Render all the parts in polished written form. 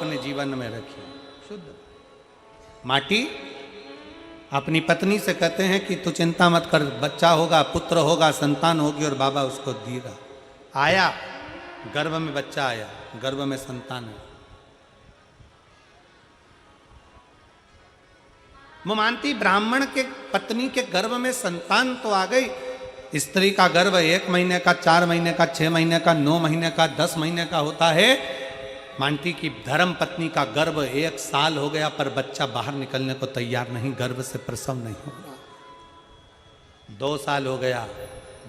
अपने जीवन में रखी शुद्ध माटी। अपनी पत्नी से कहते हैं कि तू चिंता मत कर, बच्चा होगा, पुत्र होगा, संतान होगी, और बाबा उसको देगा। आया, गर्भ में बच्चा आया, गर्भ में संतान है। वो मानती ब्राह्मण के पत्नी के गर्भ में संतान तो आ गई। स्त्री का गर्भ 1 महीने का, 4 महीने का, 6 महीने का, 9 महीने का, 10 महीने का होता है। मानती की धर्म पत्नी का गर्भ 1 साल हो गया पर बच्चा बाहर निकलने को तैयार नहीं, गर्भ से प्रसव नहीं हो रहा। 2 साल हो गया,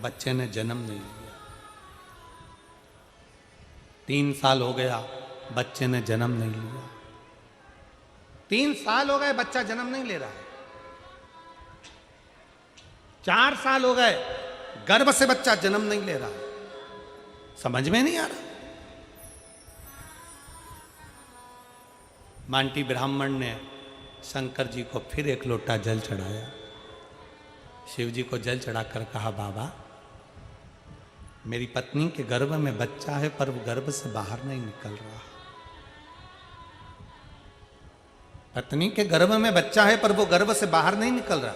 बच्चे ने जन्म नहीं लिया। 3 साल हो गया, बच्चे ने जन्म नहीं लिया। 3 साल हो गए, बच्चा जन्म नहीं ले रहा है। 4 साल हो गए, गर्भ से बच्चा जन्म नहीं ले रहा है। समझ में नहीं आ रहा। मांटी ब्राह्मण ने शंकर जी को फिर 1 लोटा जल चढ़ाया। शिव जी को जल चढ़ाकर कहा, बाबा मेरी पत्नी के गर्भ में बच्चा है पर वो गर्भ से बाहर नहीं निकल रहा। पत्नी के गर्भ में बच्चा है पर वो गर्भ से बाहर नहीं निकल रहा।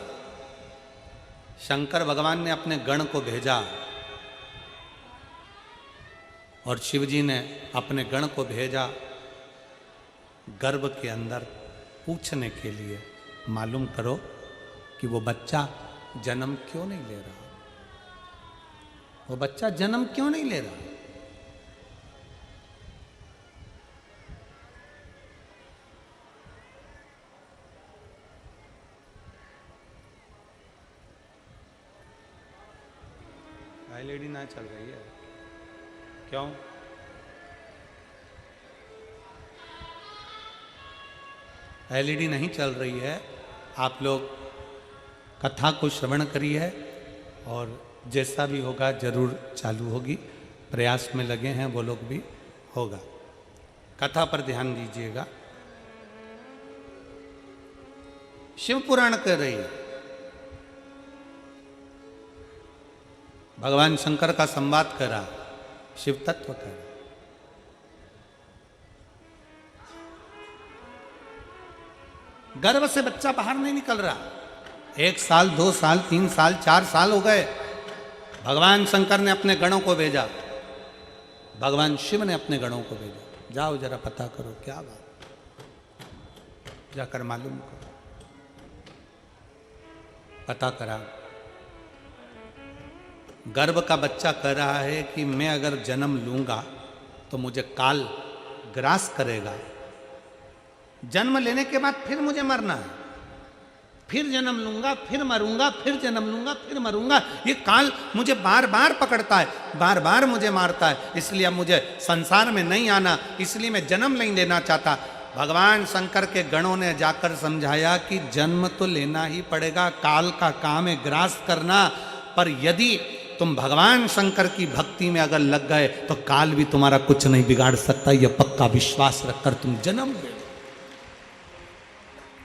शंकर भगवान ने अपने गण को भेजा और शिव जी ने अपने गण को भेजा गर्भ के अंदर पूछने के लिए, मालूम करो कि वो बच्चा जन्म क्यों नहीं ले रहा, वो बच्चा जन्म क्यों नहीं ले रहा। एलईडी ना चल रही है क्यों? एलईडी नहीं चल रही है। आप लोग कथा को श्रवण करिए और जैसा भी होगा जरूर चालू होगी। प्रयास में लगे हैं वो लोग भी, होगा। कथा पर ध्यान दीजिएगा। शिव पुराण कर रही है। भगवान शंकर का संवाद करा, शिव तत्व करा। गर्भ से बच्चा बाहर नहीं निकल रहा। 1 साल, 2 साल, 3 साल, 4 साल हो गए। भगवान शंकर ने अपने गणों को भेजा, भगवान शिव ने अपने गणों को भेजा, जाओ जरा पता करो क्या बात, जाकर मालूम करो। पता करा, गर्भ का बच्चा कह रहा है कि मैं अगर जन्म लूंगा तो मुझे काल ग्रास करेगा। जन्म लेने के बाद फिर मुझे मरना है, फिर जन्म लूंगा, फिर मरूंगा, फिर जन्म लूंगा, फिर मरूंगा। ये काल मुझे बार बार पकड़ता है, बार बार मुझे मारता है। इसलिए अब मुझे संसार में नहीं आना, इसलिए मैं जन्म नहीं लेना चाहता। भगवान शंकर के गणों ने जाकर समझाया कि जन्म तो लेना ही पड़ेगा, काल का काम है ग्रास करना। पर यदि तुम भगवान शंकर की भक्ति में अगर लग गए तो काल भी तुम्हारा कुछ नहीं बिगाड़ सकता। यह पक्का विश्वास रखकर तुम जन्म ले।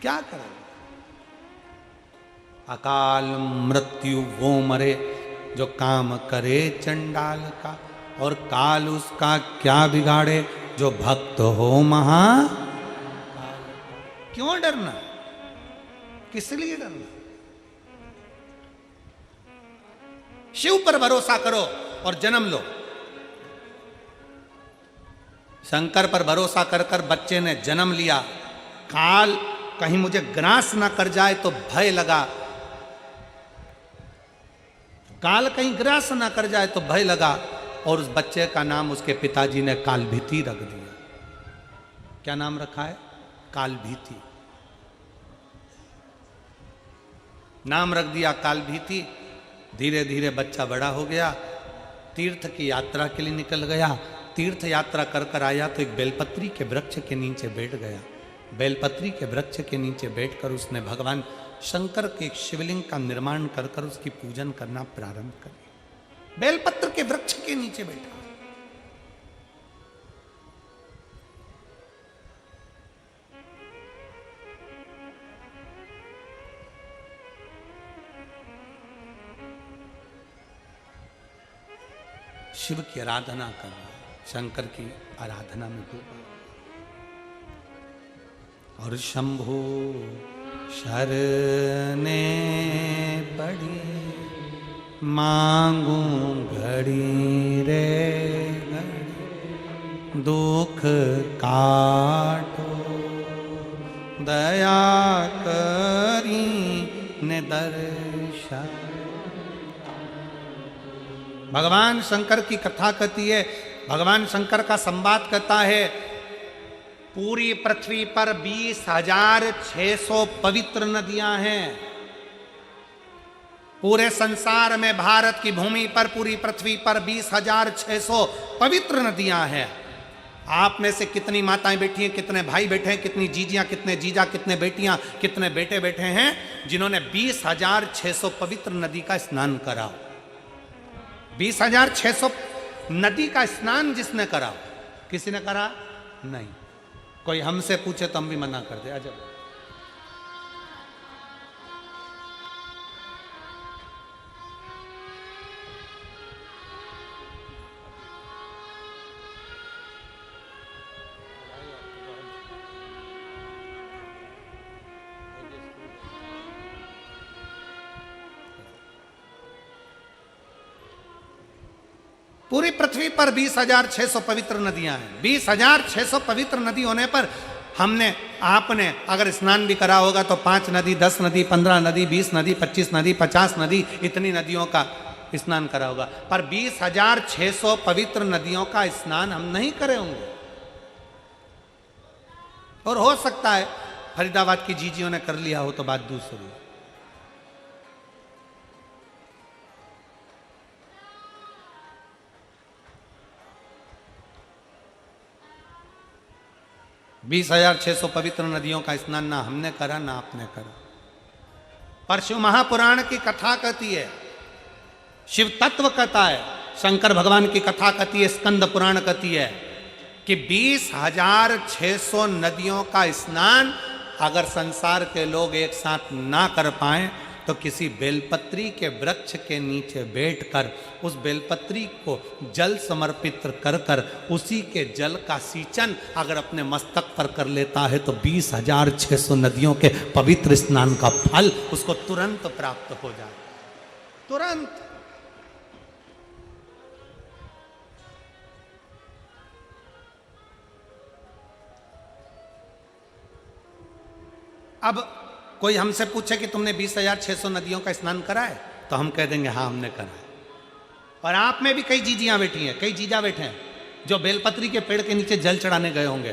क्या करें? अकाल मृत्यु वो मरे जो काम करे चंडाल का, और काल उसका क्या बिगाड़े जो भक्त हो महा। क्यों डरना, किस लिए डरना? शिव पर भरोसा करो और जन्म लो। शंकर पर भरोसा कर कर बच्चे ने जन्म लिया। काल कहीं मुझे ग्रास ना कर जाए तो भय लगा, काल कहीं ग्रास ना कर जाए तो भय लगा, और उस बच्चे का नाम उसके पिताजी ने कालभीति रख दिया। क्या नाम रखा है? कालभीति। नाम रख दिया कालभीति। धीरे धीरे बच्चा बड़ा हो गया, तीर्थ की यात्रा के लिए निकल गया। तीर्थ यात्रा कर कर आया तो एक बेलपत्री के वृक्ष के नीचे बैठ गया। बेलपत्री के वृक्ष के नीचे बैठकर उसने भगवान शंकर के एक शिवलिंग का निर्माण कर कर उसकी पूजन करना प्रारंभ कर दिया। बेलपत्र के वृक्ष के नीचे बैठा। शिव की आराधना कर रहा है, शंकर की आराधना में डूबा। और शंभु शरने पड़ी, मांगू घड़ी रे घड़ी, दुख काटो दया करी ने दर्शन। भगवान शंकर की कथा कहती है, भगवान शंकर का संवाद कहता है, पूरी पृथ्वी पर 20,600 पवित्र नदियां हैं। पूरे संसार में भारत की भूमि पर, पूरी पृथ्वी पर 20,600 पवित्र नदियां हैं। आप में से कितनी माताएं बैठी हैं, कितने भाई बैठे हैं, कितनी जीजियां, कितने जीजा, कितने बेटियां, कितने बेटे बैठे हैं जिन्होंने 20,600 पवित्र नदी का स्नान करा? 20,600 नदी का स्नान जिसने करा, किसी ने करा नहीं। कोई हमसे पूछे तो हम भी मना कर दे, अजब। पूरी पृथ्वी पर 20,600 पवित्र नदियां हैं। 20,600 पवित्र नदी होने पर हमने, आपने अगर स्नान भी करा होगा तो 5 नदी, 10 नदी, 15 नदी, 20 नदी, 25 नदी, 50 नदी, इतनी नदियों का स्नान करा होगा। पर 20,600 पवित्र नदियों का स्नान हम नहीं करे होंगे। और हो सकता है फरीदाबाद की जीजियों ने कर लिया हो तो बात दूसरी। 20,600 पवित्र नदियों का स्नान ना हमने करा ना आपने करा। पर शिव महापुराण की कथा कहती है, शिव तत्व कहता है, शंकर भगवान की कथा कहती है, स्कंद पुराण कहती है कि 20,600 नदियों का स्नान अगर संसार के लोग एक साथ ना कर पाए तो किसी बेलपत्री के वृक्ष के नीचे बैठकर उस बेलपत्री को जल समर्पित कर कर उसी के जल का सींचन अगर अपने मस्तक पर कर लेता है तो 20,600 नदियों के पवित्र स्नान का फल उसको तुरंत प्राप्त हो जाए, तुरंत। अब कोई हमसे पूछे कि तुमने 20,600 नदियों का स्नान करा है तो हम कह देंगे हाँ हमने करा है। और आप में भी कई जीजियां बैठी हैं, कई जीजा बैठे हैं जो बेलपत्री के पेड़ के नीचे जल चढ़ाने गए होंगे।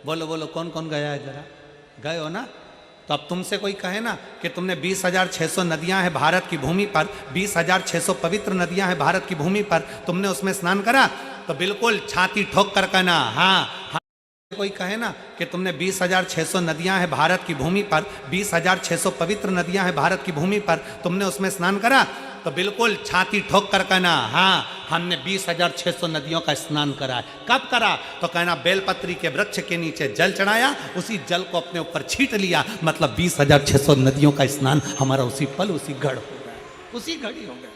बोलो बोलो कौन कौन गया है, जरा गए हो ना? तो अब तुमसे कोई कहे ना कि तुमने 20,600 नदियां हैं भारत की भूमि पर, 20,600 पवित्र नदियां हैं भारत की भूमि पर, तुमने उसमें स्नान करा? तो बिल्कुल छाती ठोक कर कहना हाँ। कोई कहे ना कि तुमने 20,600 नदियां हैं भारत की भूमि पर, 20,600 पवित्र नदियां हैं भारत की भूमि पर, तुमने उसमें स्नान करा? तो बिल्कुल छाती ठोक कर कहना हाँ हमने 20,600 नदियों का स्नान करा है। कब करा? तो कहना बेलपत्री के वृक्ष के नीचे जल चढ़ाया, उसी जल को अपने ऊपर छींट लिया, मतलब 20,600 नदियों का स्नान हमारा उसी पल उसी घड़ हो गया, उसी घड़ी हो गया।